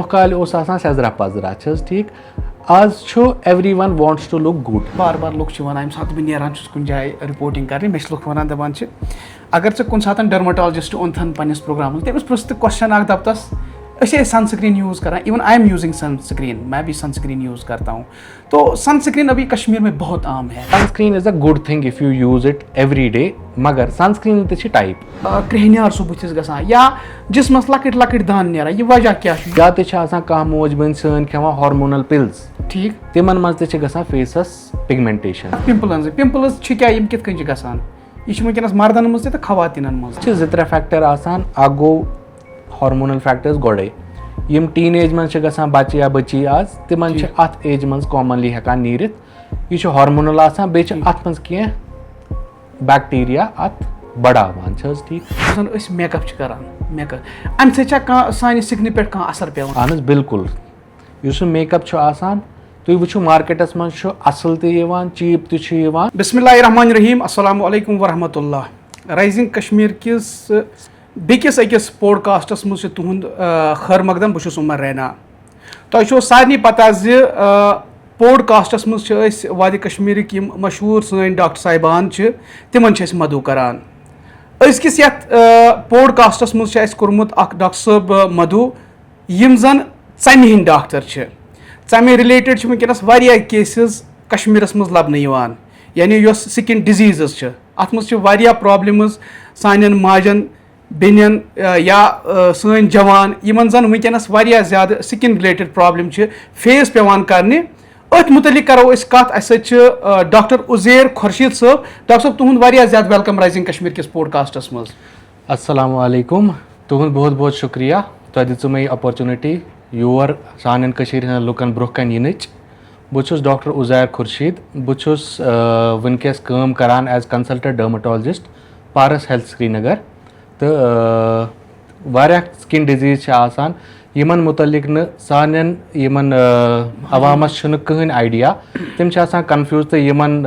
Bro काल ओस आसान सेजरा पजरा ठीक आज everyone wants to look good बार बार लोग वन यम सात नेरान कुन जाए रिपोर्टिंग कर मे लोग वन दपान अगर ऐ कुन सात डर्माटोलॉजिस्ट ओन पन्नस प्रोग्राम तमिस पृष्ठ क्वेश्चन दपतस ऐसे सनस्क्रीन यूज़ करा even I am using sunscreen मैं भी सनस्क्रीन यूज़ करता हूँ तो सनस्क्रीन अभी कश्मीर में बहुत आम है। Sunscreen is a good thing if you use it every day मगर सनस्क्रीन ते टाइप क्रेहनियार सो बुथिस गसान या जिसमस लकट लकट दान नेरा ये वजह क्या या ते कह मोज बन सन खेवान हार्मोनल पिल्स ठीक तिमन मज ते गसान फेसस पिगमेंटेशन पिंपल्स क्या यम कित कन गसान ये वनकस मर्दन मज ते खवातीनन मज जो त्रे फैक्टर आसान अ गो हार्मोनल फैक्टर्स गोड़े यम टीन एज मज गसान बच्चे या बच्ची आज तिमन अत एज मज कॉमनली हेकान नीरित यह हार्मोनल आसान बे अत मज कह बैक्टीरिया अत बढ़ावान ठीक मेकअप करान मेकअप अम सान स्किन पे असर पे अहन बिल्कुल युस मेकअप आसान तुम वो मार्केटस मज असल तक चीप तक बिस्मिल्लाहिर्रहमानिर्रहीम अस्सलामु अलैकुम वरहमतुल्लाह राइजिंग कश्मीर किस बेकिस अकिस पॉडकास्टस मज तुहद खैर मकदम बहुत उमर रैना तुम सारे पता पॉडकास्टस मज वादि कश्मीर मशहूर सन डॉक्टर साहिबान तिमन मदु करान अजकिस पॉडकास्टस मज कोर्मुत डॉक्टर साहब मदु यम जन षमि हिंद डॉक्टर षमि रिलेटेड वनकस वारिया केसेस कश्मीरस मज लबन यानी यो स्किन डिजीज़ अत मज प्रॉब्लम्स सान माजन बेन या सन जवान यमन जन वनकस ज्यादा स्किन रिलेटेड प्रॉब्लम फेस पेवान करने अथ मुतलिक करो कत डॉक्टर उज़ैर खुर्शीद साहब डॉक्टर साहब तुहद ज्यादा वेलकम राइजिंग कश्मीर किस पॉडकास्टस मज। अस्सलामु अलैकुम तुहद बहुत बहुत शुक्रिया तुह दिचु मे अपॉर्चुनिटी योर सान लुकन ब्रोह कन यिनच बहुत डॉक्टर उज़ैर खुर्शीद बहुत वनकस काम करान एज कंसल्टेंट डर्माटोलॉजिस्ट पारस हेल्थ श्रीनगर तो स्किन डिजीज़ आसान यमन मुतलिक न सानन यमन अवामस कहन आइडिया तम कन्फ्यूज तो यमन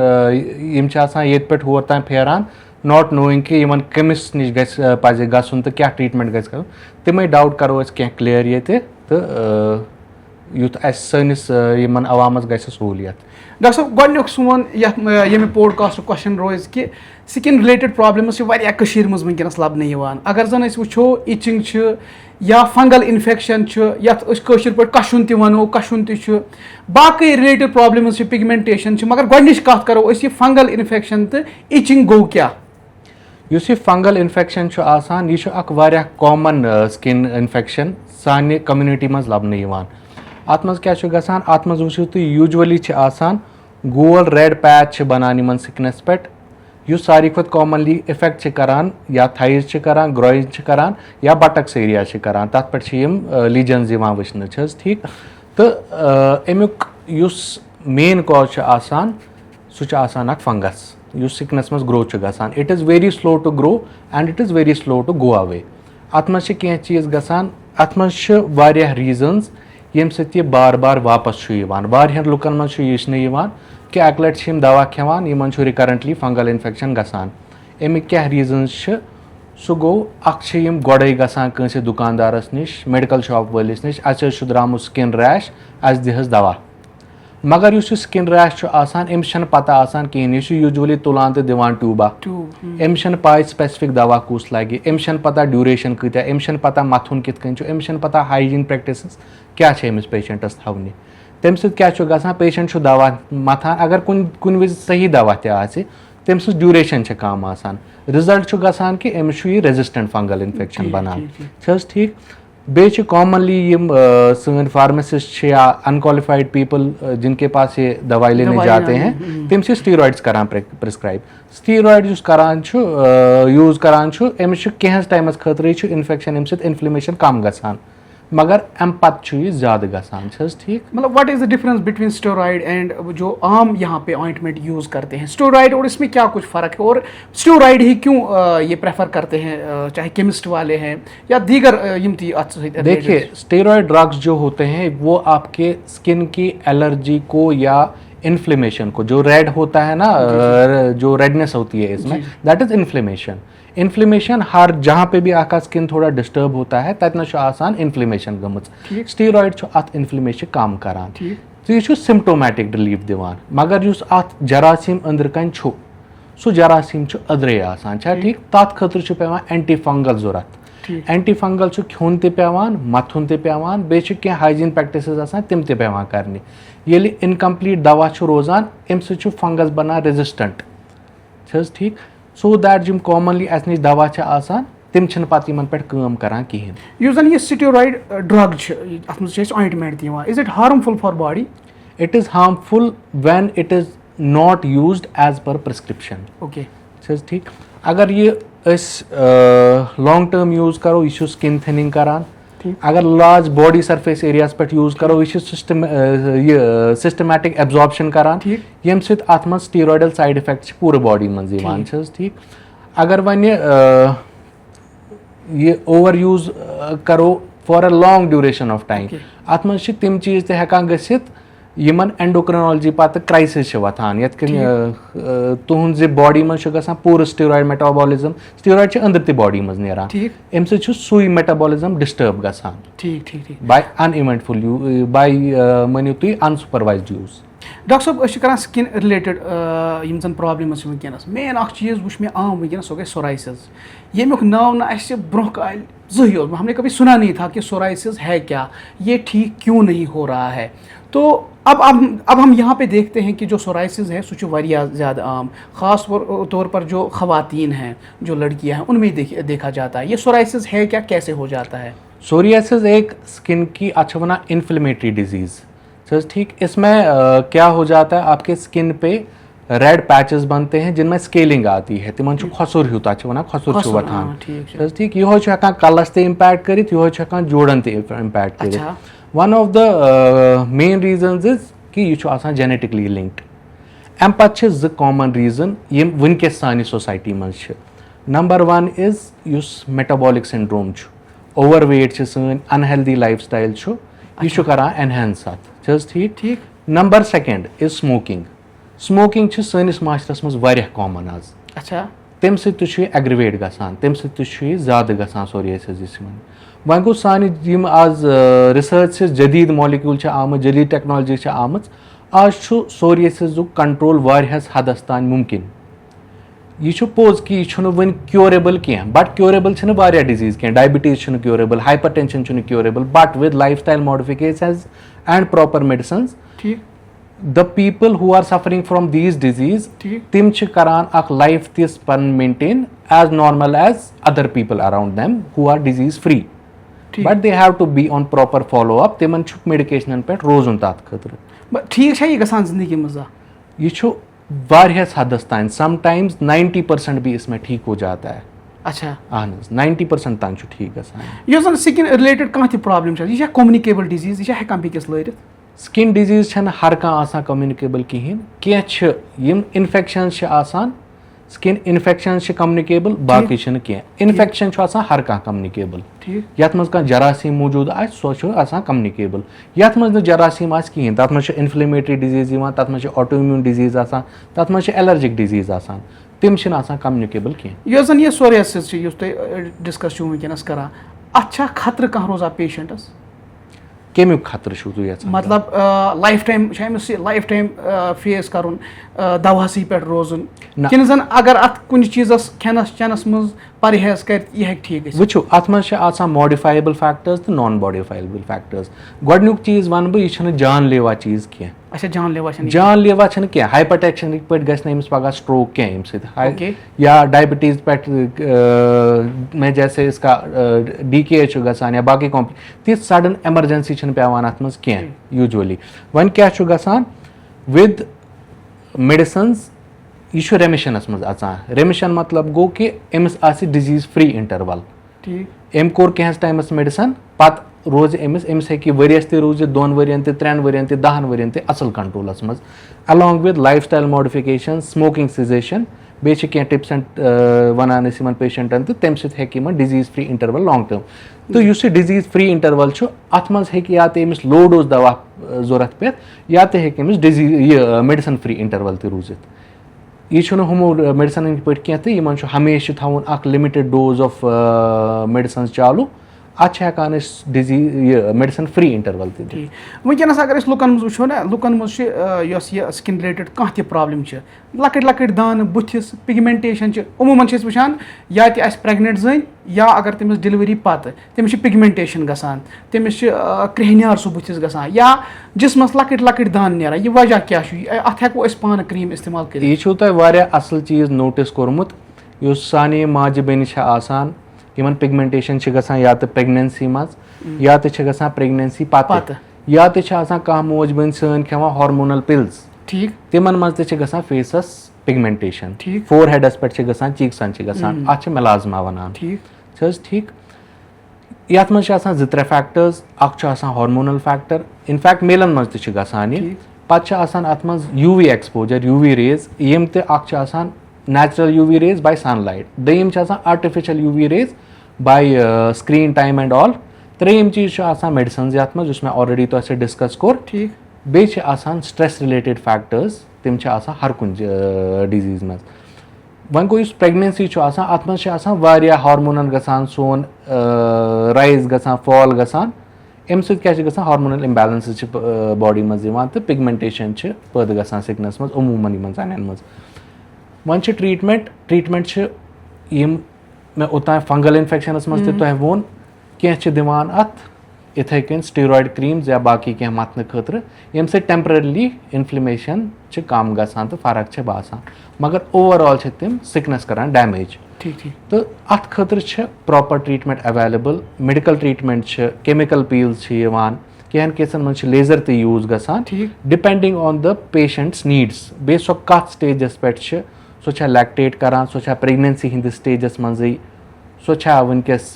यम ये पे होर तान फेरान नॉट नोइंग कि यमन कमिस निश पजे गसन तो क्या ट्रीटमेंट गस कर तमे डाउट करो कह क्लियर ये तो युथ सनिस यमन अवामस गस सहूलियत। डॉक्टर साहब गोडनुक सोन ये पॉडकास्ट क्वेश्चन रोज कि स्किन रिलेटेड प्रॉब्लम्स मज वनकस लबन अगर जन वो इचिंग या फंगल इन्फेक्शन ये पे कशुन तनो कशुन बाकी रिलेटेड प्रॉब्लम्स पिगमेंटेशन मगर गोडनिच कत करो ये फंगल इन्फेक्शन तो इचिंग गो क्या युस फंगल इन्फेक्शन आसान यह कॉमन स्किन इन्फेक्शन साने कम्युनिटी मज लबन अत मज क्या गसान अत मज वो तुम यूजुअली आसान गोल रेड पैच बनान इन स्किनस पे युस सारी खुद कॉमनली इफेक्ट करान या थाइज करान ग्रोइज करान या बटक्स एरिया करान तथ पे लीजन्स वचन ठीक तो अमुक युस मेन कॉज आसान सह आसान फंगस युस स्किनस मज ग्रो गसान it is very slow to grow and it is very slow to go away अत मज कह चीज़ गसान अत मज रीजन्स यम सह बार बार वापस वारियन लुकन मज कि अक लट दवा खेवान Yemen recurrently fungal infection गसान Amik क्या रीजन्स सह गो अम गोड़े गसान कंसे दुकानदारस निश मेडिकल शॉप वालिस निश अस द्रामुत स्किन रैश अस दिहस दवा मगर उस स्किन रैश आसान अमिस पता आसान कहें यह यूजुअली तुलान तो दिवान ट्यूबा अमिस पाए स्पेसिफिक दवा कुस लगे अमिस पता ड्यूरेशन कत्या अमिस पता मथुन कित अमिस पता हाइजीन प्रैक्टिस क्या अमिस पेशेंटस थवनी तम क्या पेशेंट दवा मथान अगर कुन विज सही दवा तम ड्यूरेशन कम आसान रिजल्ट गसान कि अमिस रेजिस्टेंट फंगल इन्फेक्शन बनान ठीक बे कॉमनली सन फार्मासिस्ट या अनक्वालिफाइड पीपल जिनके पास ये दवाई लेने जाते हैं तम स्टीरॉइड्स करान प्रिस्क्राइब स्टीरॉइड करान यूज करान अमिस कह टाइमस खतरे इन्फेक्शन अम इन्फ्लेमेशन कम गसान मगर अम पत् ज्यादा गसान ठीक मतलब what is the difference between steroid and जो आम यहाँ पे ऑइंटमेंट यूज करते हैं स्टेरॉइड और इसमें क्या कुछ फ़र्क है और स्टेरॉइड ही क्यों ये प्रेफर करते हैं चाहे केमिस्ट वाले हैं या दीगर देखिए स्टेरॉइड ड्रग्स जो होते हैं वो आपके स्किन की एलर्जी को या इन्फ्लेमेशन को जो रेड होता है ना जो रेडनेस होती है इसमें दैट इज इन्फ्लेमेशन इन्फ्लेमेशन हर जहाँ पे भी आपका स्किन थोड़ा डिस्टर्ब होता है ततन आसान इन्फ्लेमेशन गमच स्टीरॉयड अत इन्फ्लेमेशन कम करान तो यह सिम्टोमेटिक रिलीफ दिवान मगर युस अत जरासीम अंदर कन छु सो जरासीम अदरे आसान ठीक तथ खतर पेवान एंटी फंगल जरूरत एंटी फंगल खोन पेवान मथुन पेवान बे हाइजीन प्रैक्टिसेस आसान तिम पेवान करने ये इनकम्प्लीट दवा रोजान अम सु फंगस बनान रेजिस्टेंट ठीक सो दैट जिम कॉमनली अस नश दवा आसान तिम पे काम करान कहें युस जन ये steroid drug ointment is it harmful for body it is harmful when it is not used as per prescription okay ठीक अगर ये लॉन्ग टर्म यूज करो यह स्किन थिनिंग करान अगर लार्ज बॉडी सरफेस एरियाज पे यूज करो यह सिस्टमैटिक एब्जॉर्प्शन करान यम अत मज स्टीरॉयडल साइड इफेक्ट पूरे बॉडी मज ठीक अगर वन ये ओवर यूज करो for a long duration of time अत मज तिम चीज ते हेकान गसित यमन एंडोक्रिनोलॉजी पत क्राइसिस वथान यत तुहद बॉडी मज पूरे स्टीरॉयड मेटाबॉलिज्म स्टीरॉयड अंदर ते बॉडी मज नेरान अम सुई मेटाबॉलिज्म डिस्टर्ब गसान ठीक बाय अनइवेंटफुल बाय मनियो तुम अनसुपरवाइज्ड यूज डॉक्टर साहब कर स्किन रिलेटेड जन प्रॉब्लम्स वनस मेन चीज़ वो मे आम वनस सो गई सोराइसिस येमुक नाव ना ब्रोह काल जुही हमने कभी सुना नहीं था कि सोराइसिस है क्या, ये ठीक क्यों नहीं हो रहा है। तो अब हम यहाँ पे देखते हैं कि जो सोराइसिस है सो वारिया ज़्यादा आम, ख़ास तौर पर जो ख़वातीन हैं, जो लड़कियाँ हैं, उनमें देखा जाता है। ये सोराइसिस है क्या, कैसे हो जाता है? सोरियासिस एक स्किन की अच्छा बना इन्फ्लेमेटरी डिजीज़, ठीक। इसमें क्या हो जाता है, आपके स्किन पे रेड पैचेस बनते हैं जिनमें स्केलिंग आती है, तिमन खसुर ह्यूता वन खसुर वथान, ठीक। यह हेकान कलस ते इम्पैक्ट कर, यह हेकान जोड़न ते इम्पैक्ट कर। One of the main reasons is कि यह आसान जेनेटिकली लिंक्ड। अम पत ज कॉमन रीजन यम वनकस सानि सोसाइटी मज। नंबर 1 इज युस मेटाबॉलिक सिंड्रोम, ओवरवेट सन अनहेल्दी लाइफ स्टाइल यह करान एनहेंस अत, ठीक। Number 2 is smoking. स्मोकिंग सनिस माशरस मज वारिया कॉमन आज, अच्छा। तम सह एग्रवेट गसान, तम सह ज़्यादा गसान सोरियासिस। वह गो सान आज रिसर्च से जदीद मॉलिक्यूल आम, जदीद टेक्नोलॉजी आम, आज सोरियासिस कंट्रोल वारियास हदस तान मुमकिन। यह पोज कि यह वन क्योरेबल कह, बट क्योरेबल वारिया डिजीज कह, diabetes curable, hypertension curable, but with life style modifications and proper medicine the people who are suffering from these disease tim karan ak life this pan maintain as normal as other people around them who are disease free, but they have to be on proper follow up, timan medication पे रोज उन तात खतर ठीक है। ये गसान जिंदगी मजा ये वारियास हदस तान, समटाइम्स 90% भी इसमें ठीक हो जाता है। अच्छा, 90% तान ठीक गसान। यो जन स्किन रिलेटेड कहां प्रॉब्लम ये कम्युनिकेबल डिजीज, यह हेकान बेकिस लरित। स्किन डिजीज हर कह कम्युनिकेबल कहें, कम इन्फेक्शन आसान, स्किन इन्फेक्शन कम्युनिकेबल, बाकी कह इन्फेक्शन हर कह कम्युनिकेबल। यथ मज जरासीम मौजूद सो कम्युनिकेबल, यथ मज जरासीम कहें तथ मज इन्फ्लेमेटरी डिजीज, तथ मज ऑटोइम्यून डिजीज, तथ मज एलर्जिक डिजीज, तिम कम्युनिकेबल कह। यो जन ये सोरियासिस डिस्कस वनस कर, अच्छा खतरे कह रोजा पेशेंटस, कमुक खतर मतलब लाइफ टाइम फेस कर दवासी पे रोजन कि जन अगर अत कुछ चीज़ खेनस चेनस मज परहेज कर यह ठीक वो अत मज मॉडिफाइबल फैक्टर्स तो नॉन मॉडिफाइबल फैक्टर्स। गोडनुक चीज वन बह यह जानलेवा चीज कह, अच्छा जानलेवा कह, हाइपरटेंशन पे गस पगह स्ट्रोक कह अम सत, या डायबिटीज पे में जैसे इसका DKA गसान या बाकी ती सडन एमरजेंसी पेवान अत मज कह यूजुअली। वन क्या गसान विद मेडिसिन्स यह रेमिशनस मज अचान। रेमिशन मतलब गो कि अमिस डिजीज फ्री इंटरवल, अम कोर कैंस टाइमस मेडिसिन पत रोज अमिस हेकि वरियस ते रोज 2 वरियन ते 3 वरियन ते 10 वरियन ते असल कंट्रोलस मज, along with life style modification, smoking cessation, बे टिप्स एंड वनान पेशेंटन तो तम सह disease free interval long term. तो यह डिजीज फ्री इंटरवल अत मज या तो अमिस लो डोज दवा जरूरत पे, या तो अमिस डिजीज ये मेडिसिन फ्री इंटरवल ते रूजित। यह छुनह हमो मेडिसिन पे कह तो इन हमेशा थवन अख लिमिटेड डोज ऑफ मेडिसिन चालू अच्छे हेकान डिजीज मेडिसिन फ्री इंटरवल दी वनकस अगर लुकन मज वो ना लुकन मज यह स्किन रिलेटेड कह प्रॉब्लम लकट लकट दान बुथिस पिगमेंटेशन अमूमन वुचान या प्रेगनेंट जन या अगर तमिस डिलीवरी पत तमिस पिगमेंटेशन गसान तमिस क्रेहनियार सह बुथिस गसान या जिस्मस लकट लकट दान नेरा यह वजह क्या अत हेको पान क्रीम इस्तेमाल कर यह तुह असल चीज नोटिस कोर्मुत साने माजि बेन आसान यमन पिगमेंटेशन गसान या तो प्रेगनेंसी मज या तो गसान प्रेगनेंसी पत या तो कह मोज बन सन खेवान हार्मोनल पिल्स ठीक तिमन मज गसान फेसस पिगमेंटेशन ठीक फोर हेडस पे गसान चीक्सन गसान अत मिलाजमा वनान ठीक यथ मज जो त्रे फैक्टर्स अख हार्मोनल फैक्टर इनफैक्ट मेलन मज गसान पे अत मज यूवी एक्सपोजर यूवी रेज यम तक natural UV rays by sunlight दयिम artificial UV rays by screen time and all त्रेयम चीज मेडिसिन यथ मज मैं ऑलरेडी तो डिस्कस कोर ठीक बे स्ट्रेस रिलेटेड फैक्टर्स तम हर कुन डिजीज मज वन गो प्रेगनेंसी अत मज हार्मोनन गसान सोन राइज गसान फॉल गसान अम क्या हार्मोनल इम्बैलेंस बॉडी मज तो पिगमेंटेशन पैदा गसान सिकनस मज अमूमन इन जन मज वन ट्रीटमेंट मे ओत फंगल इन्फेक्शनस मज तुह वोन कह दिवान अत इथे कन स्टेरॉयड क्रीम्स या बाकी कह मतन खतर यम से टेम्परली इन्फ्लेमेशन कम गसान तो फर्क बासान मगर ओवरऑल तम सिकनेस करान डैमेज ठीक ठीक तो अत खतर proper treatment available medical treatment chemical peels कहन केसन मज लेजर ते यूज गसान depending on the patient's needs बे सो कत स्टेजस पे सो लैक्टेट करान सो प्रेगनेंसी हिंदिस स्टेजस मजे सो वनकस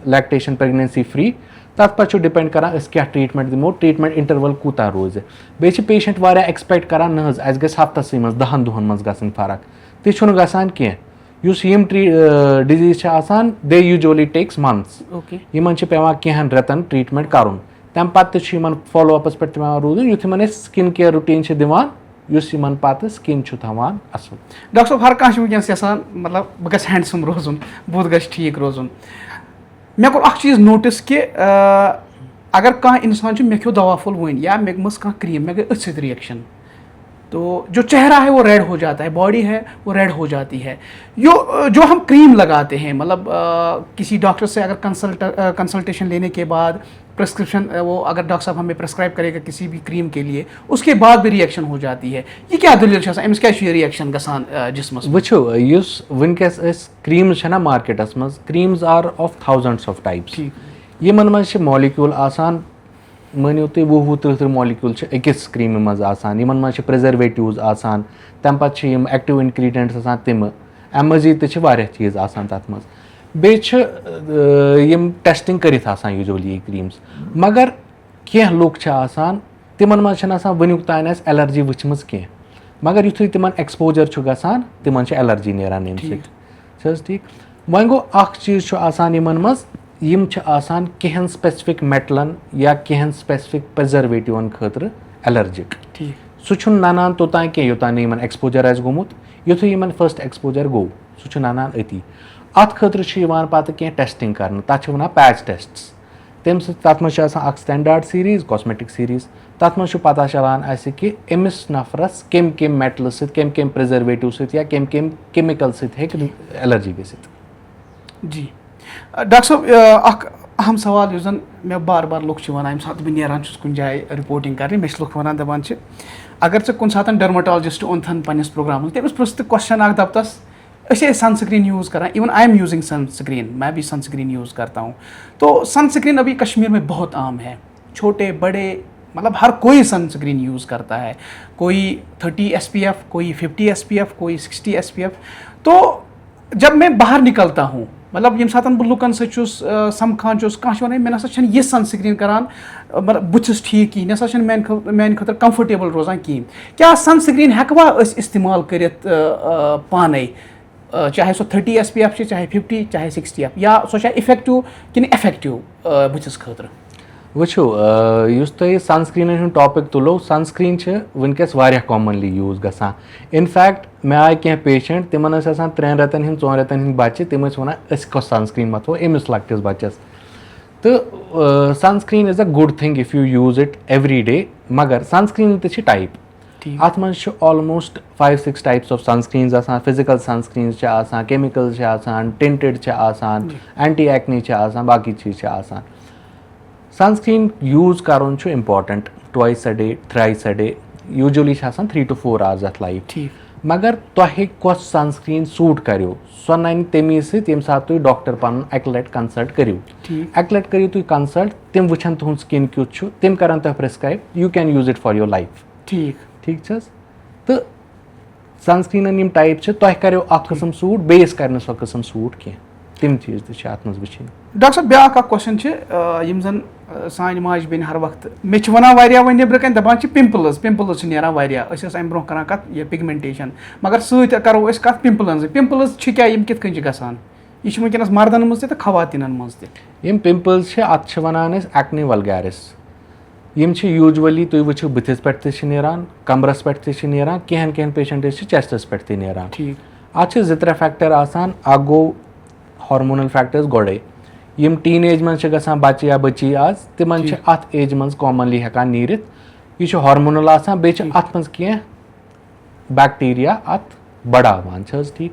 लैक्टेशन प्रेगनेंसी फ्री तथ पे डिपेंड करान क्या ट्रीटमेंट दिमो ट्रीटमेंट इंटरवल कूता रोज बे पेशेंट वारिया एक्सपेक्ट करान न अस गस हफ्तस मज 10 दोहन मज गसन फर्क ति गसान कह यम disease they usually takes months इन पेवान कहन रेतन ट्रीटमेंट कर तम पे फॉलो अपस पे रूदन युथ स्किन केयर रूटीन दिवान इन पे स्किन थवान असल डॉक्टर साहब हर कह वनकस यसान मतलब बह गस हैंडसम रोजन बुत गस ठीक रोजन मे कोर अख चीज नोटिस कि अगर कह इंसान मे खो दवा फुल वन या मे मस कह क्रीम मे गई अथ सत रिएक्शन तो जो चेहरा है वो रेड हो जाता है बॉडी है वो रेड हो जाती है जो हम क्रीम लगाते हैं मतलब किसी डॉक्टर से अगर कंसल्टेशन लेने के बाद प्रिस्क्रिप्शन वो अगर डॉक्टर साहब हमें प्रिस्क्राइब करेगा किसी भी क्रीम के लिए उसके बाद भी रिएक्शन हो जाती है ये क्या दलील अमिस क्या रिएक्शन गसान जिस्मस वो वनकस क्रीम्स ना मार्केटस मज creams are of thousands of types यमन मज मॉलिक्यूल आसान मानियो तुम 20-30 मॉलिक्यूल अकिस क्रीम मज आसान यमन मज प्रिजर्वेटिव्स आसान तम पे एक्टिव इंग्रीडियंट्स आसान तम अम मजीद तह चीज़ आसान तथ मज बे टेस्टिंग करित आसान यूजुअली क्रीम्स मगर कह लुक तिमन मज वनुक तान एलर्जी वचम कह मगर युथ तिमन एक्सपोजर गसान तिमन एलर्जी नेरान अम सत ठीक वन गो अख चीज यमन मज यम कहन स्पेसिफिक मेटलन या कहन स्पेसिफिक प्रिजर्वेटिवन खतर एलर्जिक सह ननान तोतान कह योतान इन एक्सपोजर गोमुत युथु इन फर्स्ट एक्सपोजर गो सह ननान अति अत खतर पे कह टेस्टिंग कर तथ वन पैच टेस्ट तम तथ मज स्टैंडर्ड सीरीज कॉस्मेटिक सीरीज तथ मज पता चलान कि अमिस नफरस कम कम मेटल कम प्रिजर्वेटिव या कम केमिकल एलर्जी गसित जी डॉक्टर साहब अख अहम सवाल युस जन मे बार बार लुक वन यम सात बह नेरान कुन जाए रिपोर्टिंग कर मे लुक वन दपान अगर ऐ कुन सात डर्माटोलॉजिस्ट ओन पन्निस प्रोग्राम तमिस पृष्ठ क्वेश्चन अख दपतस ऐसे सनस्क्रीन यूज़ करा even I am using sunscreen मैं भी सनस्क्रीन यूज़ करता हूँ तो सनस्क्रीन अभी कश्मीर में बहुत आम है छोटे बड़े मतलब हर कोई सनस्क्रीन यूज़ करता है कोई 30 SPF कोई 50 SPF कोई 60 SPF तो जब मैं बाहर निकलता हूँ मतलब यम सात बह लुकन समखान कह वन मे ना यह सनस्क्रीन करान मतलब बुथस ठीक कहीं ना मान खतर कंफर्टेबल रोजान कहीं क्या सनस्क्रीन हेकवा इस्तेमाल करित पाने चाहे सो 30 SPF चाहे 50 चाहे 60 या सो इफेक्टिव कि इफेक्टिव बुथस खतर वुचो युस तुम सनस्क्रीन हूँ टॉपिक तुलो सनस्क्रीन वनकस कॉमनली यूज गसान इनफैक्ट मे आए कह पेशेंट तिमन 3 रतन हंद 4 रतन हंद बच्चे तम वन कस सनस्क्रीन मथो अमिस लकटिस बच्चस तो sunscreen is a good thing if you use it every day मगर सनस्क्रीन ते टाइप अत मज ऑलमोस्ट 5-6 टाइप्स ऑफ सनस्क्रीन्स आसान physical sunscreens chemicals tinted anti acne बाकी चीज आसान सनस्क्रीन यूज करन important twice a day thrice a day usually 3 to 4 hours अत लाइफ मगर तुह कस सनस्क्रीन सूट करो सो नन तमी सम सात तुम डॉक्टर पन अक लट कंसल्ट करो अक लट करो तुम कंसल्ट तम वुचन तुहद स्किन क्युत तम करन तुह prescribe you can use it for your life ठीक तो सनस्क्रीन यम टाइप तुह करो कस्म सूट बेस कर सो कस्म सूट कह तम चीज तक मज वुचन डॉक्टर साहब ब्या क्वेश्चन यम जन सान माज बेन हर वक्त मे वन वो नबर कन दपान पिंपल्स नान अम ब्रो कर कत यह पिगमेंटेशन मगर सत करो कत पिंपल्स क्या कित कन गसान यह वनकस मर्दन मज तो खवातीन मज यम पिंपल्स अत वन एक्ने वल्गैरिस यम यूजुअली तुम वो बुथिस पे नान कमरस पे नान कहन पेशेंटस चेस्टस पे नान अत 2-3 फैक्टर आसान अ गो हार्मोनल फैक्टर्स गोड़े यम टीन एज मज बच्चे या बच्ची आज तिमन अत एज मज कॉमनली हेकान नीरित यह हार्मोनल आसान बे अत मज कह बैक्टीरिया अत बढ़ावान ठीक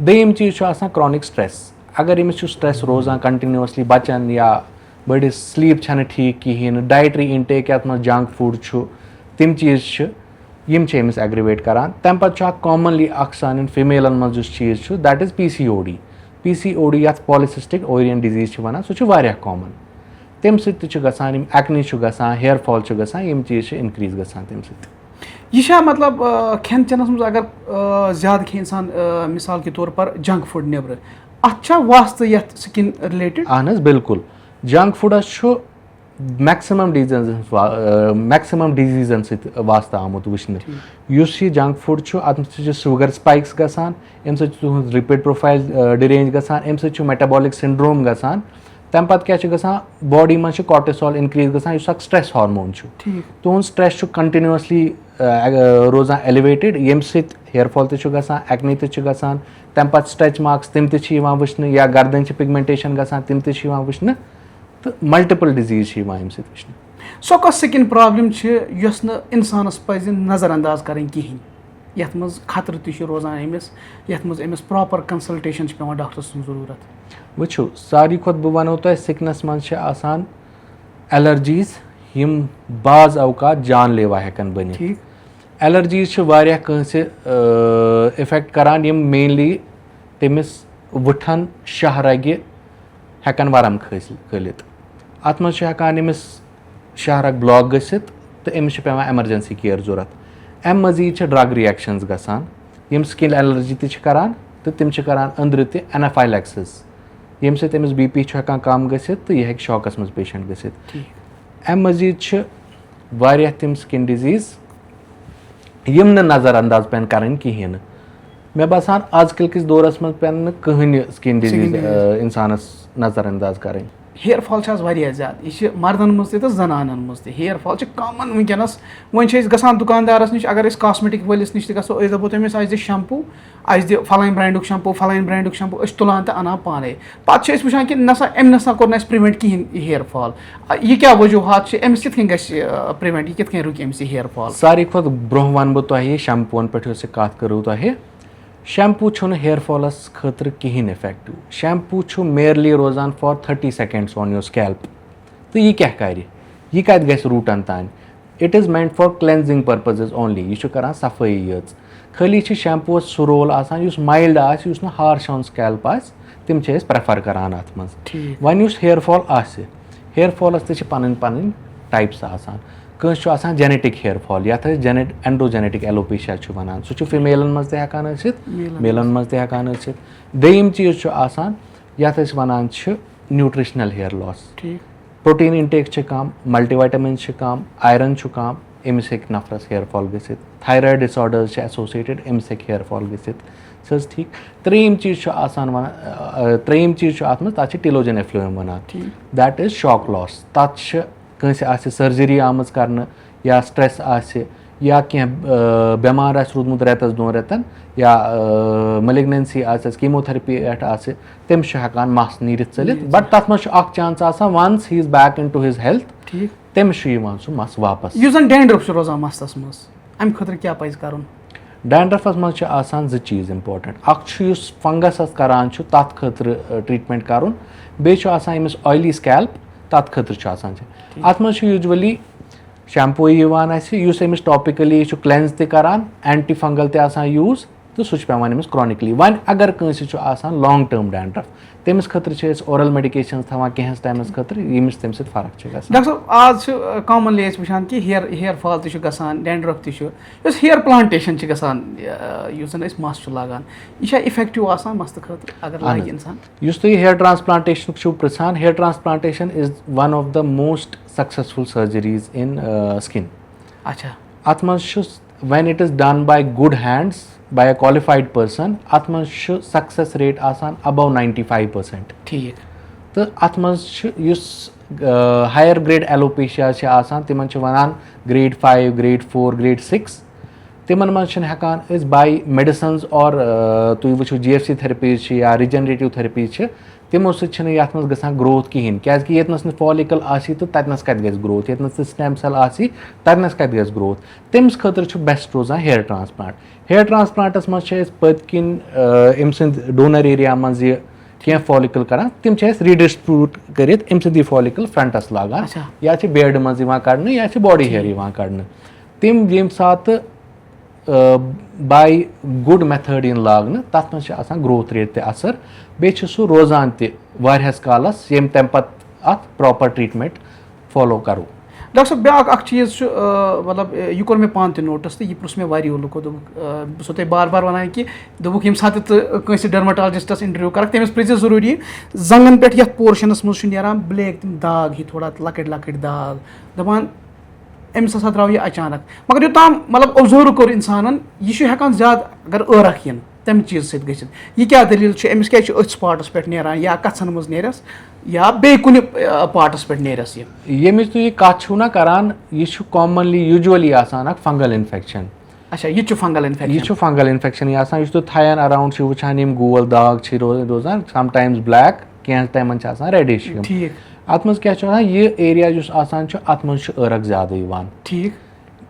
दोयम चीज क्रॉनिक स्ट्रेस अगर यमिस स्ट्रेस रोजान कंटिन्यूसली बच्चन या बड़िस स्लीप ठीक कहें डाइटरी इनटेक अत मज जंक फूड तम चीज यम एग्रीवेट करान तम पे कॉमनली सान फीमेलन मज चीज दैट इज PCOD यथ पॉलिसिस्टिक ओवरियन डिजीज वन सह कॉमन तम सत्यान एक्नी हेयर फॉल यम चीज इनक्रीज गसान तम यह मतलब खेन चेनस मज अगर ज्यादा खे इंसान मिसाल के तौर पर जंक फूड नबर अत वास्त यथ स्किन रिलेटेड अहन बिल्कुल जंक फूडस मैक्सिमम डिजीजन वास्त आमुत वुचन जंक फूड अत शुगर स्पाइक्स गसान अम तुहद लिपिड प्रोफाइल डिरेंज गसान अम मेटाबॉलिक सिंड्रोम गसान तम पे क्या गसान बॉडी मज कॉर्टिसोल इनक्रीज गसान स्ट्रेस हार्मोन तुहद स्ट्रेस कंटिन्यूसली रोजान एलिवेटेड यम हेयर फॉल गसान एक्ने गसान तम पे स्ट्रेच मार्क्स तम वुचन या गर्दन पिगमेंटेशन गसान तम वुचन तो मल्टीपल डिजीज अम वुचन सो कस स्किन प्रॉब्लम यस न इंसानस पज नज़रअंदाज करें कहें यथ मज खतर तह रोजान अमिस यथ मज अमिस प्रॉपर कंसल्टेशन पेवान डॉक्टर सुन जरूरत वुचो सारी खुद बह वनो तुह सिकनस मज आसान एलर्जीज यम बाज अवकात जानलेवा हेकन बनित एलर्जीज वारिया कंसे इफेक्ट करान यम मेनली तमिस वुठन शहरगे हेकन वरम खलित अत मज हेकान अमिस शहरक ब्लॉक गसित तो अमिस पेवान एमरजेंसी केयर जरूरत अम मजीद ड्रग रिएक्शंस गसान यम स्किन एलर्जी तह करान तो तम करान अंदर तह एनाफाइलैक्सिस यम सत अमिस BP हेकान कम गसित तो यह हेक शॉकस मज पेशेंट गसित अम मजीद वारिया तम स्किन डिजीज यम न नज़रअंदाज पेन करें कहें मे बासान आजकल किस दौरस मज पेन कहन स्किन डिजीज इंसानस नज़रअंदाज करें हेयर फॉल ज्यादा यह मर्दन मज तो जनानन मज हेयर फॉल कॉमन वनकस वन गसान दुकानदारस नश अगर कॉस्मेटिक वलिस नश गो दपो तमिस आज शैम्पू आज दि फलान ब्रांडुक शैम्पू फलान ब्रांडुक शैम्पू तुलान तो अना पाने पे वुचान कि नसा अम नसा कोर प्रिवेंट कहें हेयर फॉल यह क्या वजूहत अमिस कित प्रिवेंट यह कित रुक अमिस हेयर फॉल सारी खुद ब्रोह वन बह तुह शैम्पून पे कत करूँ तुह शैम्पू हेयर फॉलस खतर कहें इफेक्टिव शैम्पू मेयरली रोजान for 30 seconds on your scalp तो यह क्या कर यह कत गस रूटन तान it is meant for cleansing purposes only यह कर सफाई यच खाली शैम्पू सो रोल आसान माइल्ड आस हार्श ऑन स्कैल्प तम प्रेफर करान अत मज वन हेयर फॉल हेयर फॉलस तह पन पन टाइप्स आसान कंस आसान जेनेटिक हेयर फॉल यथ एंडोजेनेटिक एलोपेशिया वन सह फीमेलन मज तहकान मेलन मज तहकान दोयम चीज आसान यथ वन nutritional hair loss protein intake कम मल्टीविटामिन कम आयरन कम अमिस हेक नफरस हेयर फॉल गसित थायराइड डिसऑर्डर्स एसोसिएटेड अमिस हेक हेयर फॉल गसित सज ठीक त्रेयम चीज आसान वन त्रेयम चीज अत मज तथ टिलोजन एफ्लुएम वन दैट इज शॉक लॉस तथ कٲnٛसہِ आसہِ सर्जरी आमٕژ करنہٕ या स्ट्रेस आसि या कینٛہہ बٮ۪مار آسہِ روٗدمُت رٮ۪تَس 2 رٮ۪تَن یا مٔلِگنَنسی آسٮ۪س کیٖموتھرپی پٮ۪ٹھ آسہِ تٔمِس چھُ ہٮ۪کان مَس نیٖرِتھ ژٔلِتھ بٹ تَتھ منٛز چھُ اکھ چانس آسان once he is back into his health تٔمِس چھُ یِوان سُہ مَس واپس. یُس زَن ڈینڈرف چھُ روزان مَستَس منٛز اَمہِ خٲطرٕ کیاہ پَزِ کَرُن؟ ڈینڈرفَس منٛز چھِ آسان 2 چیٖز اِمپاٹنٹ. اکھ چھُ یُس فنگسس کران چھُ تَتھ خٲطرٕ ٹریٖٹمنٹ کَرُن بیٚیہِ چھُ آسان أمِس اویلی سکیلپ تَتھ خٲطرٕ چھُ آسان اَتھ منٛز چھُ یوٗجؤلی شیمپوٗ یِوان اَسہِ یُس أمِس ٹاپِکٔلی چھُ کلینز تہِ کران اینٹی فنگل تہِ آسان یوٗز تہٕ سُہ چھُ پیوان أمِس کرونِکلی. وۄنۍ اگر کٲنٛسہِ چھُ آسان لانگ ٹٔرم ڈینڈرف تٔمِس خٲطرٕ چھِ أسۍ اورل میڈِکیشنٕز تھاوان کینٛہَس ٹایمَس خٲطرٕ ییٚمِس تَمہِ سۭتۍ فرق چھِ گژھان. ڈاکٹر صٲب آز چھِ کامنلی أسۍ وٕچھان کہِ ہِیر فال تہِ چھُ گژھان ڈینڈرف تہِ چھُ یۄس ہِیر پلانٹیشن چھِ گژھان یُس زَن أسۍ مَس چھُ لاگان یہِ چھا اِفیکٹِو آسان مَستہٕ خٲطرٕ اگر لاگہِ اِنسان؟ یُس تُہۍ ہِیر ٹرانسپلانٹیشنُک چھُو پرٛژھان hair transplantation is one of the most successful surgeries in skin. اچھا اَتھ منٛز چھُ when it is done by good hands by a qualified person اَتھ منٛز چھُ سکسیس ریٹ آسان ابو 95%. ٹھیٖک. تہٕ اَتھ منٛز چھُ یُس ہایر گریڈ ایلوپیشیا چھِ آسان تِمن چھِ وَنان گریڈ 5 گریڈ 4 گریڈ 6 تِمن منٛز چھِنہٕ ہٮ۪کان أسۍ باے میڈِسنز اور تُہۍ وٕچھِو GFC تھرپیٖز چھِ یا رِجنریٹِو تھرپیٖز چھِ تِمو سۭتۍ چھِنہٕ یَتھ منٛز گژھان گروتھ کِہینۍ کیازِ کہِ ییٚتنَس نہٕ فالِکل آسی تہٕ تَتنَس کَتہِ گژھِ گروتھ ییٚتنَس نہٕ سِٹیم سیل آسی تَتنَس کَتہِ گژھِ گروتھ. تٔمِس خٲطرٕ چھُ بیسٹ روزان ہِیر ٹرانسپلانٹ. ہِیر ٹرانسپلانٹس منٛز چھِ أسۍ پٔتۍ کِنۍ أمۍ سٕنٛدِ ڈونر ایریا منٛز یہِ کینٛہہ فالِکل کران تِم چھِ أسۍ ریڈسٹرٛبیوٗٹ کٔرِتھ أمۍ سٕنٛدی فالِکل فرنٹس لاگان یا چھِ بیڈٕ منٛز یِوان کَڑنہٕ یا چھِ باڈی ہِیر یِوان کَڑنہٕ. تِم ییٚمہِ ساتہٕ باے گُڈ میتھٲڈ یِن لاگنہٕ تَتھ منٛز چھِ آسان گروتھ ریٹ تہِ اَثر بیٚیہِ چھُ سُہ روزان تہِ واریاہَس کالَس ییٚمہِ تَمہِ پَتہٕ اَتھ پراپر ٹریٖٹمنٹ فالو کَرو. ڈاکٹر صٲب بیٛاکھ اکھ چیٖز چھُ مطلب یہِ کوٚر مےٚ پانہٕ تہِ نوٹٕس تہٕ یہِ پرٛژھ مےٚ واریاہو لُکو دوٚپُکھ بہٕ چھُسو تۄہہِ بار بار وَنان کہِ دوٚپُکھ ییٚمہِ ساتہٕ ژٕ کٲنٛسہِ ڈٔرماٹالجِسٹَس اِنٹَروِو کَرَکھ تٔمِس پرٛژھِ ضروٗری زنٛگَن پٮ۪ٹھ یَتھ پورشَنَس منٛز چھُ نیران بٕلیک تِم داغ ہی تھوڑا لۄکٕٹۍ لۄکٕٹۍ داغ دَپان أمِس ہسا درٛاو یہِ اچانک مگر یوٚتام مطلب اوبزٲرٕو کوٚر اِنسانَن یہِ چھُ ہٮ۪کان زیادٕ اگر ٲرَکھ یِن تَمہِ چیٖزٕ سۭتۍ گٔژھِتھ یہِ کیٛاہ دٔلیٖل چھِ أمِس کیٛازِ چھِ أتھۍ سٕپاٹَس پٮ۪ٹھ نیران یا کَژھن منٛز نیرٮ۪س یا بیٚیہِ کُنہِ پاٹَس پٮ۪ٹھ نیرٮ۪س یہِ. ییٚمِچ تُہۍ یہِ کَتھ چھُو نہ کران یہِ چھُ کامنلی یوٗجؤلی آسان اکھ فنگل اِنفیکشن. اچھا یہِ تہِ چھُ فنگل اِنفیکشن. یہِ چھُ فنگل اِنفیکشنٕے آسان یُس تُہۍ تھاین اراوُنڈ چھِو وٕچھان یِم گول داغ چھِ روزان سم ٹایمٕز بلیک کینٛہہ ٹایمَن چھِ آسان ریڈِش. ٹھیٖک. اَتھ منٛز کیاہ چھُ آسان یہِ ایریا یُس آسان چھُ اَتھ منٛز چھُ ٲرَکھ زیادٕ یِوان. ٹھیٖک.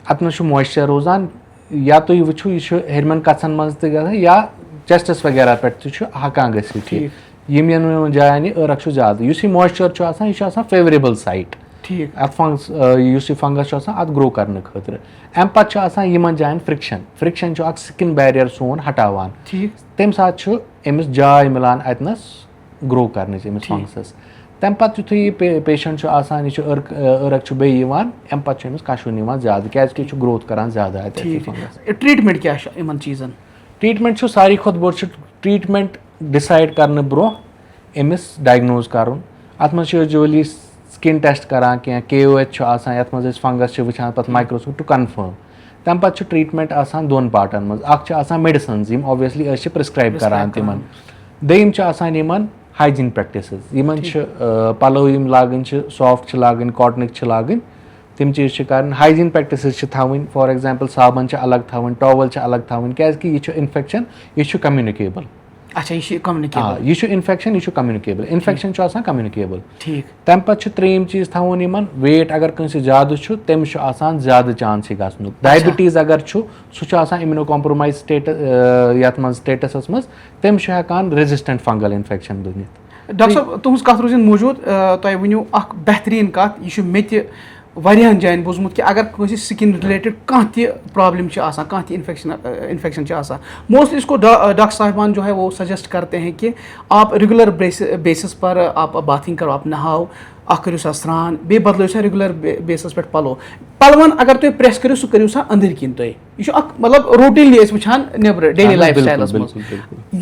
اَتھ منٛز چھُ مویسچر روزان یا تُہۍ وٕچھِو یہِ چھُ ہیٚرمٮ۪ن کَژھن منٛز تہِ گژھان یا چیسٹس وغیرہ پٮ۪ٹھ تہِ چھُ ہٮ۪کان گٔژھِتھ یہِ یِم یِمن جاین یہِ ٲرَکھ چھُ زیادٕ یُس یہِ مویسچر چھُ آسان یہِ چھُ آسان فیورِبٕل سایٹ. ٹھیٖک. اَتھ یُس یہِ فنگس چھُ آسان اَتھ گرو کرنہٕ خٲطرٕ. اَمہِ پَتہٕ چھُ آسان یِمن جاین فرکشن چھُ اکھ سِکِن بیریر سون ہٹاوان. تَمہِ ساتہٕ چھُ أمِس جاے مِلان اَتنَس گرو کرنٕچ أمِس فنگسس. تَمہِ پَتہٕ یِتھُے یہِ پیشنٹ چھُ آسان یہِ چھُ ٲرَکھ چھُ بیٚیہِ یِوان اَمہِ پَتہٕ چھُ أمِس کَشُن یِوان زیادٕ کیازِ کہِ یہِ چھُ گروتھ کران زیادٕ اَتہِ. ٹریٖٹمنٹ کیاہ چھُ یِمن چیٖزن؟ ٹریٖٹمنٹ چھُ ساروی کھۄتہٕ بوٚڑ چھُ ٹریٖٹمنٹ ڈِسایڈ کرنہٕ برونٛہہ أمِس ڈایگنوز کَرُن. اَتھ منٛز چھِ یوٗجؤلی سِکِن ٹیسٹ کران کینٛہہ KOH چھُ آسان یَتھ منٛز أسۍ فنگس چھِ وٕچھان پَتہٕ مایکروسکوپ ٹُو کَنفٲرٕم. تَمہِ پَتہٕ چھُ ٹریٖٹمنٹ آسان 2 پارٹَن منٛز اکھ چھِ آسان میڈِسنٕز یِم اوبویسلی أسۍ چھِ پرٛسکرایب کران تِمن. دوٚیِم چھِ آسان یِمن ہایجیٖن پرٛیکٹِسٕز یِمن چھِ پَلو یِم لاگٕنۍ چھِ سافٹ چھِ لاگٕنۍ کاٹنٕکۍ چھِ لاگٕنۍ تِم چیٖز چھِ کَرٕنۍ. ہایجیٖن پرٛیکٹِسٕز چھِ تھاوٕنۍ فار ایٚگزامپٕل صابن چھِ الگ تھاوٕنۍ ٹاوَل چھِ الگ تھاوٕنۍ کیازِ کہِ یہِ چھُ اِنفیکشن یہِ چھُ کمنِکیبٕل. یہِ چھُ اِنفیکشن یہِ چھُ کمنِکیبٕل اِنفیکشن چھُ آسان کمنِکیبٕل. ٹھیٖک. تَمہِ پَتہٕ چھُ ترٛیٚیِم چیٖز تھاوُن یِمن ویٹ اگر کٲنٛسہِ زیادٕ چھُ تٔمِس چھُ آسان زیادٕ چانس یہِ گژھنُک. ڈایبِٹیٖز اگر چھُ سُہ چھُ آسان اِمیوٗنو کامپرومایز یَتھ منٛز سِٹیٹسس منٛز تٔمِس چھُ ہٮ۪کان ریزِسٹنٹ فنگل اِنفیکشن بٔنِتھ. ڈاکٹر صٲب تُہنٛز کَتھ روٗزِنۍ موٗجوٗد تۄہہِ ؤنِو اکھ بہتریٖن کَتھ یہِ چھُ مےٚ تہِ واریاہن جاین بوٗزمُت کہِ اگر کٲنٛسہِ سِکِن رِلیٹِڈ کانٛہہ تہِ پرابلِم چھِ آسان کانٛہہ تہِ اِنفیکشن چھِ آسان موسٹلی اِس کو ڈاکٹر صاحبان جو ہے وہ سجیسٹ کرتے ہیں کہِ آپ ریگولر بیسِس پر آپ باتھِنگ کرو آپ نہاو اکھ کٔرِو سا سرٛان بیٚیہِ بدلٲیِو سا ریگولر بیسَس پٮ۪ٹھ پَلوَن اگر تُہۍ پریس کٔرِو سُہ کٔرِو سا أنٛدٕرۍ کِنۍ تُہۍ یہِ چھُ اکھ مطلب روٹیٖنلی أسۍ وٕچھان نیٚبرٕ ڈیلی لایف سٹایلَس منٛز.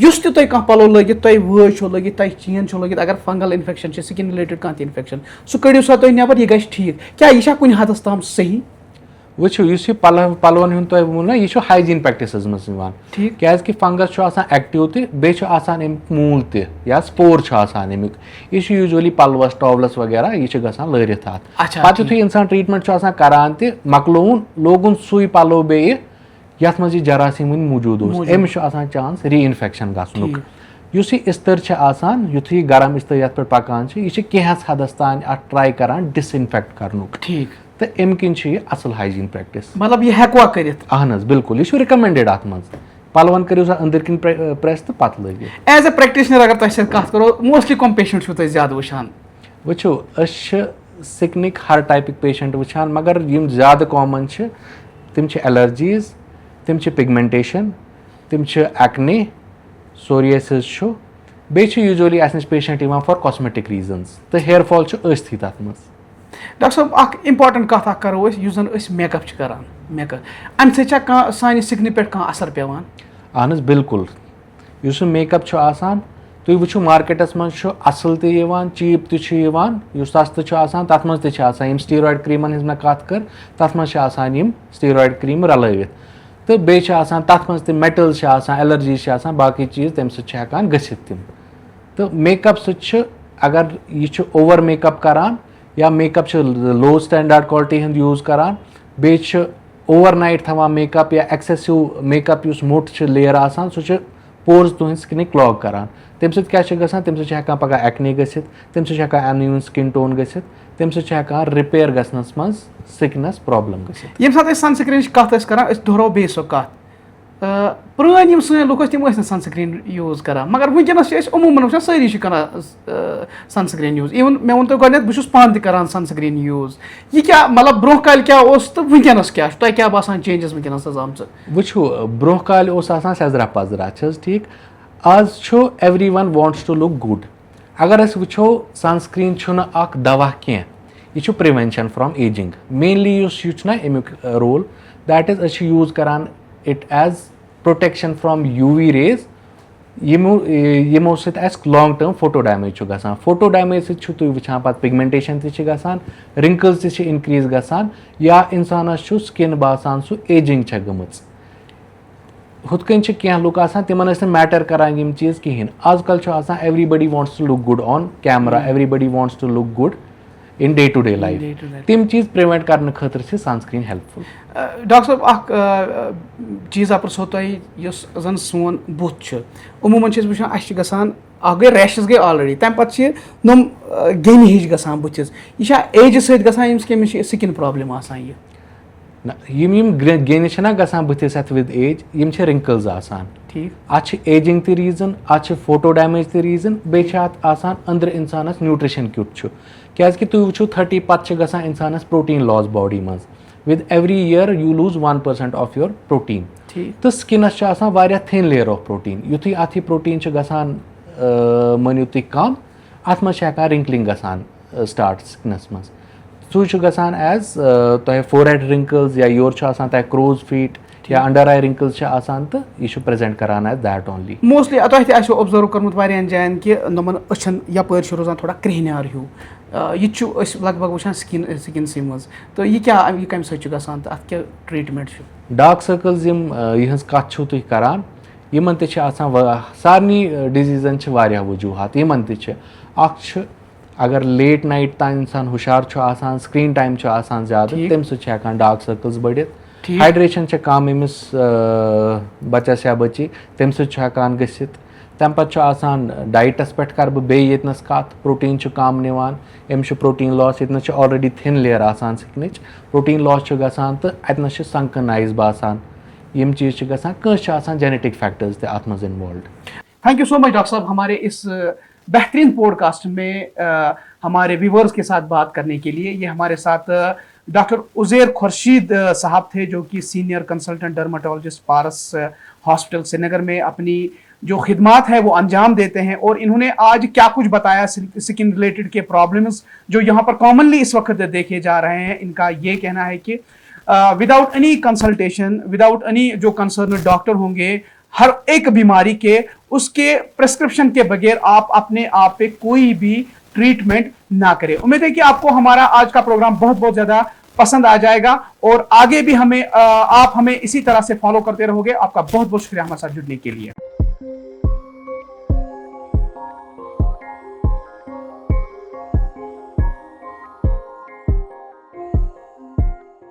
یُس تہِ تۄہہِ کانٛہہ پَلو لٲگِتھ تۄہہِ وٲج چھو لٲگِتھ تۄہہِ چین چھو لٲگِتھ اگر فنگل اِنفیکشن چھِ سِکِن رِلیٹِڈ کانٛہہ تہِ اِنفیکشن سُہ کٔڑِو سا تُہۍ نٮ۪بر یہِ گژھِ ٹھیٖک کیٛاہ یہِ چھا کُنہِ حدس تام صحیح؟ वुचो यह पलवन हुंद तुम वो ना यह हाइजीन प्रैक्टिसेस मज ठीक क्या फंगस एक्टिव तो बेन मूल या स्पोर अमुक यह यूजुअली पलवस टॉवलस वगैरह यह गसान लरित पे यु इंसान ट्रीटमेंट करान मकलोन लोगुन सुई पलो बे यथ मज जरासीम मौजूद अमिस चांस री इन्फेक्शन गसनुक युस यह इस्तर युथ यह गरम इस्तर ये पे पकान यह कैंस हदस तान ट्राई करान डिसइनफेक्ट करनुक ठीक तो अम किन असल हाइजीन प्रैक्टिस मतलब यह हेकवा करित अहन बिल्कुल यह रिकमेंडेड अत मज पलवन करो सा अंदर किन प्रेस तो पत लगे एज ए प्रैक्टिशनर अगर तुम कत करो मोस्टली कम पेशेंट तुम ज्यादा वुचान वो सिकनिक हर टाइपिक पेशेंट वुचान मगर यम ज्यादा कॉमन तम एलर्जीज तम पिगमेंटेशन तम एक्ने सोरियासिस बे यूजुअली अस नश पेशेंट फॉर कॉस्मेटिक रीजन्स तो हेयर फॉल अस्थी तथ मज डॉक्टर साहब अख इम्पॉर्टेंट कथ करो जन मेकअप करान मेकअप अम सान स्किन पे असर पेवान अहन बिल्कुल युस मेकअप तुम वो मार्केटस मज असल चीप तो सस्त तथ मज स्टीरॉयड क्रीमन हज कत कर तथ मज स्टीरॉयड क्रीम रलवित तो बे तथ मज मेटल्स एलर्जीज बाकी चीज तम सकान गसित तम तो मेकअप अगर यह ओवर मेकअप करान या मेकअप लो स्टैंडर्ड क्वालिटी हंद यूज करान बे ओवर नाइट थवान मेकअप या एक्सेसिव मेकअप मोट लेयर सह पोर्स तुहद स्किन क्लॉग करान तम सम पगह एक्ने गसित तम अनइवन स्किन टोन गसित तम सम रिपेयर गसनस मज स्किनस प्रॉब्लम गसित यम साथ सनस्क्रीन कत करान दोहरो बे सो कत पुरान सन लुक तम सनस्क्रीन यूज करान मगर वनकस अमूमन वो सारी सनस्क्रीन यूज इवन मे वो गो बहुत पान तरान सनस्क्रीन यूज यह क्या मतलब ब्रोह काल क्या तो वनकस क्या तुम क्या बसान चेंजेस वनकस आम वो ब्रोह काल सजरा पजरा ठीक आज everyone wants to look good अगर अस वो सनस्क्रीन दवा कह यह प्रिवेंशन फ्रॉम एजिंग मेनली यह ना अमुक रोल दैट इज अस यूज करान it as protection from UV rays यमो लॉन्ग टर्म फोटो डैमेज गसान फोटो डैमेज तुम वुचान पे पिगमेंटेशन गसान रिंकल्स इनक्रीज गसान या इंसानस स्किन बासान सह एजिंग गमच हुत कन कह लुक तिमन मैटर करान यम चीज कहें आजकल everybody wants to look good on camera everybody wants to look good in day to day life तम चीज प्रिवेंट करने खतर सनस्क्रीन हेल्पफुल डॉक्टर साहब चीज़ पो तुम जन सोन बुत अमूमन वो गसान गई रैशेस गई ऑलरेडी तम पे नम गेन हिच गसान बुथिस यह एज समिस स्किन प्रॉब्लम यह गेन गसान बुथिस विद एज यम रिंकल्स आसान ठीक अत एजिंग त रीजन अत फोटो डैमेज त रीजन बे अंदर इंसानस न्यूट्रिशन क्युत क्या तुम वो 30 पे गसान इंसानस प्रोटीन लॉस बॉडी मज with every year you lose 1% of your protein तो स्किनस थिन लेयर ऑफ प्रोटीन युथ अत प्रोटीन गसान मनियो तुम कम अत मज रिंकलिंग गसान स्टार्ट स्किनस मज सू गसान एज तुम फोरहेड रिंकल्स या योर तह क्रोज फीट या अंडर आई रिंकल्स तो यह प्रेजेंट करान एज दैट ओनली मोस्टली तुम ऑब्जर्व कर्मुत वारियान जायन कि नमन अछन यपर रोजान थोड़ा क्रिहनार हूँ यह लगभग वुचान स्किन सी मज तो यह क्या यह कम गसान तो अत क्या ट्रीटमेंट डार्क सर्कल्स यहज कत तुम करान यमन सारनी डिजीजन वजूहत यमन अगर लेट नाइट तान इंसान हुशार स्क्रीन टाइम ज्यादा तम सह डार्क सर्कल्स बढ़ित हाइड्रेशन कम अमिस बच्चस या बच्ची तम सकान गसित तम पे डाइटस पे कर बेनस कत प्रोटीन कम निवान अमिस प्रोटीन लॉस ये ऑलरेडी थिन लेयर आसान स्किन प्रोटीन लॉस गसान तो अतनस संकन आइज बासान यम चीज गसान जेनेटिक फैक्टर्स ते अत मज involve. Thank you so much doctor साहब हमारे इस बेहतरीन पॉडकास्ट में हमारे व्यूवर्स के साथ बात करने के लिए। ये हमारे साथ डॉक्टर उज़ैर खुर्शीद साहब थे जो कि सीनियर कंसल्टेंट डर्माटोलॉजिस्ट पारस हॉस्पिटल श्रीनगर में अपनी जो खिदमात है वो अंजाम देते हैं, और इन्होंने आज क्या कुछ बताया स्किन रिलेटेड के प्रॉब्लम्स जो यहाँ पर कॉमनली इस वक्त देखे जा रहे हैं। इनका ये कहना है कि without any consultation, without any जो कंसर्न डॉक्टर होंगे हर एक बीमारी के उसके प्रेस्क्रिप्शन के बगैर आप अपने आप पे कोई भी ट्रीटमेंट ना करें। उम्मीद है कि आपको हमारा आज का प्रोग्राम बहुत बहुत ज्यादा पसंद आ जाएगा और आगे भी आप हमें इसी तरह से फॉलो करते रहोगे। आपका बहुत बहुत शुक्रिया हमारे साथ जुड़ने के लिए।